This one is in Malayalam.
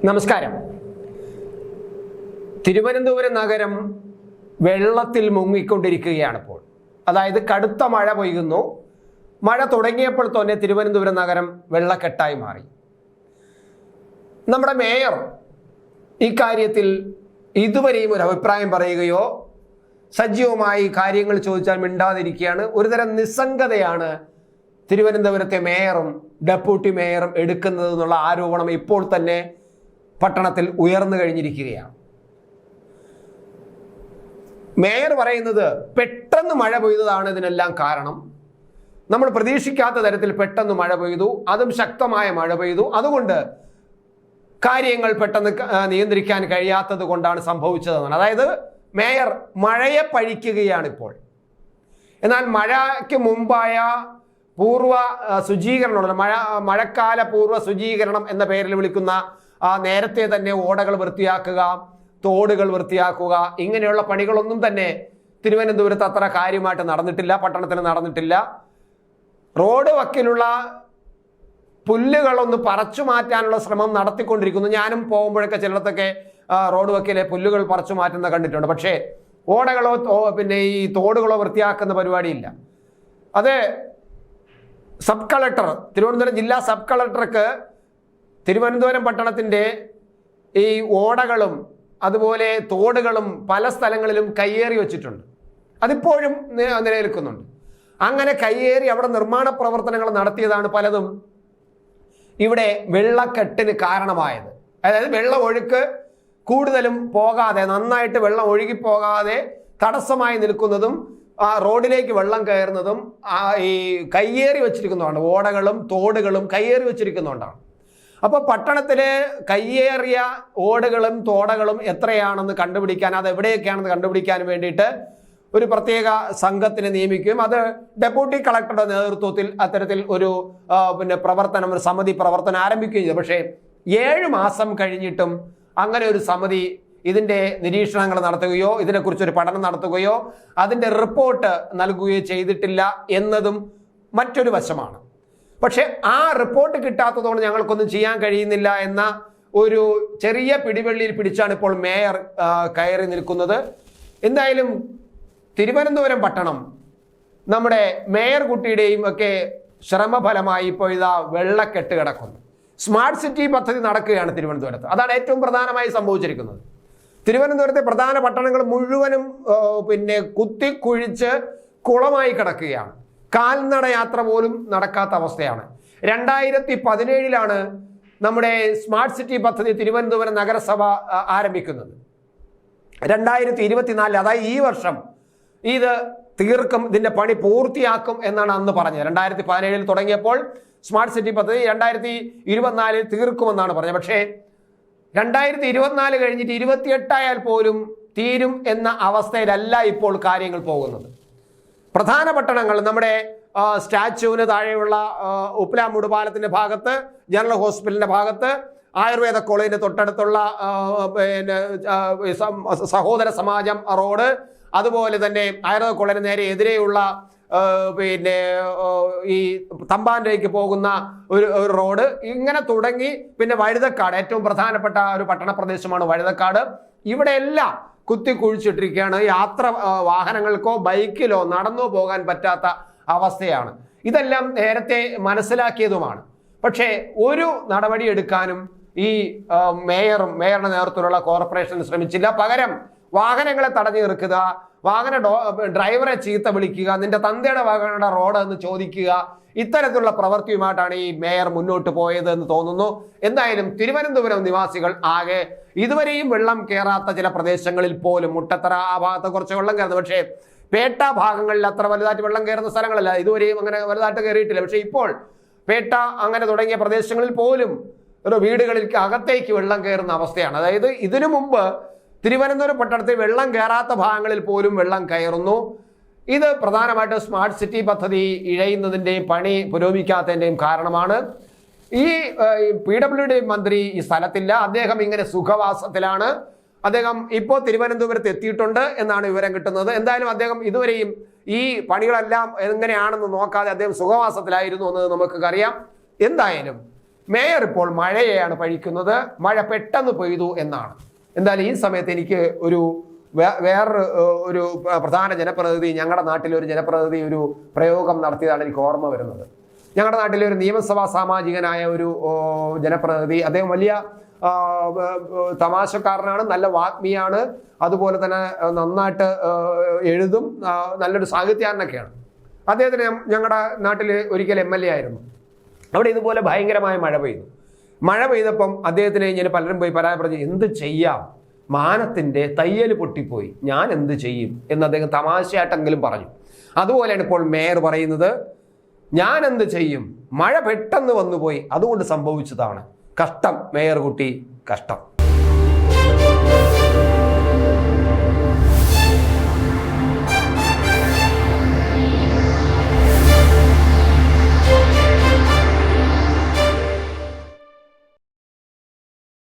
നമസ്കാരം. തിരുവനന്തപുരം നഗരം വെള്ളത്തിൽ മുങ്ങിക്കൊണ്ടിരിക്കുകയാണ് ഇപ്പോൾ. അതായത് കടുത്ത മഴ പെയ്യുന്നു. മഴ തുടങ്ങിയപ്പോൾ തന്നെ തിരുവനന്തപുരം നഗരം വെള്ളക്കെട്ടായി മാറി. നമ്മുടെ മേയർ ഇക്കാര്യത്തിൽ ഇതുവരെയും ഒരു അഭിപ്രായം പറയുകയോ സജീവമായി കാര്യങ്ങൾ ചോദിച്ചാൽ മിണ്ടാതിരിക്കുകയാണ്. ഒരുതരം നിസ്സംഗതയാണ് തിരുവനന്തപുരത്തെ മേയറും ഡെപ്യൂട്ടി മേയറും എടുക്കുന്നത് എന്നുള്ള ആരോപണം ഇപ്പോൾ തന്നെ പട്ടണത്തിൽ ഉയർന്നു കഴിഞ്ഞിരിക്കുകയാണ്. മേയർ പറയുന്നത് പെട്ടെന്ന് മഴ പെയ്തതാണ് ഇതിനെല്ലാം കാരണം. നമ്മൾ പ്രതീക്ഷിക്കാത്ത തരത്തിൽ പെട്ടെന്ന് മഴ പെയ്തു, അതും ശക്തമായ മഴ പെയ്തു. അതുകൊണ്ട് കാര്യങ്ങൾ പെട്ടെന്ന് നിയന്ത്രിക്കാൻ കഴിയാത്തത് കൊണ്ടാണ് സംഭവിച്ചതെന്നാണ്. അതായത് മേയർ മഴയെ പഴിക്കുകയാണ് ഇപ്പോൾ. എന്നാൽ മഴയ്ക്ക് മുമ്പായ പൂർവ്വ ശുചീകരണം, മഴക്കാല പൂർവ്വ ശുചീകരണം എന്ന പേരിൽ വിളിക്കുന്ന നേരത്തെ തന്നെ ഓടകൾ വൃത്തിയാക്കുക, തോടുകൾ വൃത്തിയാക്കുക, ഇങ്ങനെയുള്ള പണികളൊന്നും തന്നെ തിരുവനന്തപുരത്ത് അത്ര കാര്യമായിട്ട് നടന്നിട്ടില്ല, പട്ടണത്തിൽ നടന്നിട്ടില്ല. റോഡ് വക്കിലുള്ള പുല്ലുകളൊന്ന് പറിച്ചു മാറ്റാനുള്ള ശ്രമം നടത്തിക്കൊണ്ടിരിക്കുന്നു. ഞാനും പോകുമ്പോഴൊക്കെ ചിലടത്തൊക്കെ റോഡ് വക്കിലെ പുല്ലുകൾ പറിച്ചു മാറ്റുന്ന കണ്ടിട്ടുണ്ട്. പക്ഷേ ഓടകളോ പിന്നെ ഈ തോടുകളോ വൃത്തിയാക്കുന്ന പരിപാടിയില്ല. അത് സബ് കളക്ടർ, തിരുവനന്തപുരം ജില്ലാ സബ് കളക്ടർക്ക് തിരുവനന്തപുരം പട്ടണത്തിൻ്റെ ഈ ഓടകളും അതുപോലെ തോടുകളും പല സ്ഥലങ്ങളിലും കയ്യേറി വെച്ചിട്ടുണ്ട്. അതിപ്പോഴും നിലനിൽക്കുന്നുണ്ട്. അങ്ങനെ കയ്യേറി അവിടെ നിർമ്മാണ പ്രവർത്തനങ്ങൾ നടത്തിയതാണ് പലതും ഇവിടെ വെള്ളക്കെട്ടിന് കാരണമായത്. അതായത് വെള്ളം ഒഴുക്ക് കൂടുതലും പോകാതെ, നന്നായിട്ട് വെള്ളം ഒഴുകിപ്പോകാതെ തടസ്സമായി നിൽക്കുന്നതും റോഡിലേക്ക് വെള്ളം കയറുന്നതും ഈ കയ്യേറി വെച്ചിരിക്കുന്നതുകൊണ്ട്, ഓടകളും തോടുകളും കയ്യേറി വെച്ചിരിക്കുന്നതുകൊണ്ടാണ്. അപ്പോൾ പട്ടണത്തിലെ കയ്യേറിയ ഓടുകളും തോടുകളും എത്രയാണെന്ന് കണ്ടുപിടിക്കാൻ, അത് എവിടെയൊക്കെയാണെന്ന് കണ്ടുപിടിക്കാൻ വേണ്ടിയിട്ട് ഒരു പ്രത്യേക സംഘത്തിനെ നിയമിക്കുകയും അത് ഡെപ്യൂട്ടി കളക്ടറുടെ നേതൃത്വത്തിൽ അത്തരത്തിൽ ഒരു ഒരു സമിതി പ്രവർത്തനം ആരംഭിക്കുകയും ചെയ്തു. പക്ഷേ 7 മാസം കഴിഞ്ഞിട്ടും അങ്ങനെ ഒരു സമിതി ഇതിൻ്റെ നിരീക്ഷണങ്ങൾ നടത്തുകയോ ഇതിനെക്കുറിച്ചൊരു പഠനം നടത്തുകയോ അതിൻ്റെ റിപ്പോർട്ട് നൽകുകയോ ചെയ്തിട്ടില്ല എന്നതും മറ്റൊരു വശമാണ്. പക്ഷെ ആ റിപ്പോർട്ട് കിട്ടാത്തതുകൊണ്ട് ഞങ്ങൾക്കൊന്നും ചെയ്യാൻ കഴിയുന്നില്ല എന്ന ഒരു ചെറിയ പിടിവള്ളിയിൽ പിടിച്ചാണ് ഇപ്പോൾ മേയർ കയറി നിൽക്കുന്നത്. എന്തായാലും തിരുവനന്തപുരം പട്ടണം നമ്മുടെ മേയർ കുട്ടിയുടെയും ഒക്കെ ശ്രമഫലമായി ഇപ്പോൾ ഇതാ വെള്ളക്കെട്ട് കിടക്കുന്നു. സ്മാർട്ട് സിറ്റി പദ്ധതി നടക്കുകയാണ് തിരുവനന്തപുരത്ത്. അതാണ് ഏറ്റവും പ്രധാനമായി സംഭവിച്ചിരിക്കുന്നത്. തിരുവനന്തപുരത്തെ പ്രധാന പട്ടണങ്ങൾ മുഴുവനും കുത്തിക്കുഴിച്ച് കുളമായി കിടക്കുകയാണ്. കാൽനട യാത്ര പോലും നടക്കാത്ത അവസ്ഥയാണ്. 2017 നമ്മുടെ സ്മാർട്ട് സിറ്റി പദ്ധതി തിരുവനന്തപുരം നഗരസഭ ആരംഭിക്കുന്നത്. 2024, അതായത് ഈ വർഷം ഇത് തീർക്കും, ഇതിന്റെ പണി പൂർത്തിയാക്കും എന്നാണ് അന്ന് പറഞ്ഞത്. 2017 തുടങ്ങിയപ്പോൾ സ്മാർട്ട് സിറ്റി പദ്ധതി 2024 തീർക്കുമെന്നാണ് പറഞ്ഞത്. പക്ഷേ 2024 കഴിഞ്ഞിട്ട് 28 പോലും തീരും എന്ന അവസ്ഥയിലല്ല ഇപ്പോൾ കാര്യങ്ങൾ പോകുന്നത്. പ്രധാന പട്ടണങ്ങൾ, നമ്മുടെ സ്റ്റാച്യുവിന് താഴെയുള്ള ഉപ്പിലാമൂട് പാലത്തിന്റെ ഭാഗത്ത്, ജനറൽ ഹോസ്പിറ്റലിന്റെ ഭാഗത്ത്, ആയുർവേദ കോളേജിന്റെ തൊട്ടടുത്തുള്ള സഹോദര സമാജം റോഡ്, അതുപോലെ തന്നെ ആയുർവേദ കോളേജിന് നേരെ എതിരെയുള്ള ഈ തമ്പാനിലേക്ക് പോകുന്ന ഒരു റോഡ്, ഇങ്ങനെ തുടങ്ങി പിന്നെ വഴുതക്കാട്, ഏറ്റവും പ്രധാനപ്പെട്ട ഒരു പട്ടണ പ്രദേശമാണ് വഴുതക്കാട്. ഇവിടെ എല്ലാം കുത്തിക്കുഴിച്ചിട്ടിരിക്കുകയാണ്. വാഹനങ്ങൾക്കോ ബൈക്കിലോ നടന്നോ പോകാൻ പറ്റാത്ത അവസ്ഥയാണ്. ഇതെല്ലാം നേരത്തെ മനസ്സിലാക്കിയതുമാണ്. പക്ഷേ ഒരു നടപടി എടുക്കാനും ഈ മേയറുടെ നേതൃത്വത്തിലുള്ള കോർപ്പറേഷൻ ശ്രമിച്ചില്ല. പകരം വാഹനങ്ങളെ തടഞ്ഞു നിർത്തുക, ഡ്രൈവറെ ചീത്ത വിളിക്കുക, നിന്റെ തന്തയുടെ വാഹനങ്ങളുടെ റോഡ് എന്ന് ചോദിക്കുക, ഇത്തരത്തിലുള്ള പ്രവൃത്തിയുമായിട്ടാണ് ഈ മേയർ മുന്നോട്ട് പോയത് എന്ന് തോന്നുന്നു. എന്തായാലും തിരുവനന്തപുരം നിവാസികൾ ആകെ ഇതുവരെയും വെള്ളം കയറാത്ത ചില പ്രദേശങ്ങളിൽ പോലും, മുട്ടത്തറ ആ ഭാഗത്ത് കുറച്ച് വെള്ളം കയറുന്നു. പക്ഷേ പേട്ട ഭാഗങ്ങളിൽ അത്ര വലുതായിട്ട് വെള്ളം കയറുന്ന സ്ഥലങ്ങളല്ല, ഇതുവരെയും അങ്ങനെ വലുതായിട്ട് കയറിയിട്ടില്ല. പക്ഷേ ഇപ്പോൾ പേട്ട അങ്ങനെ തുടങ്ങിയ പ്രദേശങ്ങളിൽ പോലും ഒരു വീടുകളിൽ അകത്തേക്ക് വെള്ളം കയറുന്ന അവസ്ഥയാണ്. അതായത് ഇതിനു മുമ്പ് തിരുവനന്തപുരം പട്ടണത്തിൽ വെള്ളം കയറാത്ത ഭാഗങ്ങളിൽ പോലും വെള്ളം കയറുന്നു. ഇത് പ്രധാനമായിട്ടും സ്മാർട്ട് സിറ്റി പദ്ധതി ഇഴയുന്നതിൻ്റെയും പണി പുരോഗമിക്കാത്തതിൻ്റെയും കാരണമാണ്. ഈ PWD മന്ത്രി ഈ സ്ഥലത്തില്ല. അദ്ദേഹം ഇങ്ങനെ സുഖവാസത്തിലാണ്. അദ്ദേഹം ഇപ്പോൾ തിരുവനന്തപുരത്ത് എത്തിയിട്ടുണ്ട് എന്നാണ് വിവരം കിട്ടുന്നത്. എന്തായാലും അദ്ദേഹം ഇതുവരെയും ഈ പണികളെല്ലാം എങ്ങനെയാണെന്ന് നോക്കാതെ അദ്ദേഹം സുഖവാസത്തിലായിരുന്നു എന്ന് നമുക്കറിയാം. എന്തായാലും മേയർ ഇപ്പോൾ മഴയെയാണ് പഴിക്കുന്നത്, മഴ പെട്ടെന്ന് പെയ്തു എന്നാണ്. എന്തായാലും ഈ സമയത്ത് എനിക്ക് വേറൊരു ഒരു പ്രധാന ജനപ്രതിനിധി, ഞങ്ങളുടെ നാട്ടിലെ ഒരു ജനപ്രതിനിധി ഒരു പ്രയോഗം നടത്തിയതാണ് എനിക്ക് ഓർമ്മ വരുന്നത്. ഞങ്ങളുടെ നാട്ടിലെ ഒരു നിയമസഭാ സാമാജികനായ ഒരു ജനപ്രതിനിധി, അദ്ദേഹം വലിയ തമാശക്കാരനാണ്, നല്ല വാഗ്മിയാണ്, അതുപോലെ തന്നെ നന്നായിട്ട് എഴുതും, നല്ലൊരു സാഹിത്യകാരനൊക്കെയാണ്. അദ്ദേഹത്തിന് ഞങ്ങളുടെ നാട്ടിൽ ഒരിക്കൽ MLA ആയിരുന്നു. അവിടെ ഇതുപോലെ ഭയങ്കരമായ മഴ പെയ്തപ്പം അദ്ദേഹത്തിന് ഇങ്ങനെ പലരും പോയി പരാതി എന്ത് ചെയ്യാം, മാനത്തിൻ്റെ തയ്യൽ പൊട്ടിപ്പോയി, ഞാൻ എന്ത് ചെയ്യും എന്ന് അദ്ദേഹം തമാശയായിട്ടെങ്കിലും പറഞ്ഞു. അതുപോലെയാണ് ഇപ്പോൾ മേയർ പറയുന്നത്, ഞാൻ എന്ത് ചെയ്യും, മഴ പെട്ടെന്ന് വന്നുപോയി, അതുകൊണ്ട് സംഭവിച്ചതാണ്. കഷ്ടം മേയർ കുട്ടി, കഷ്ടം.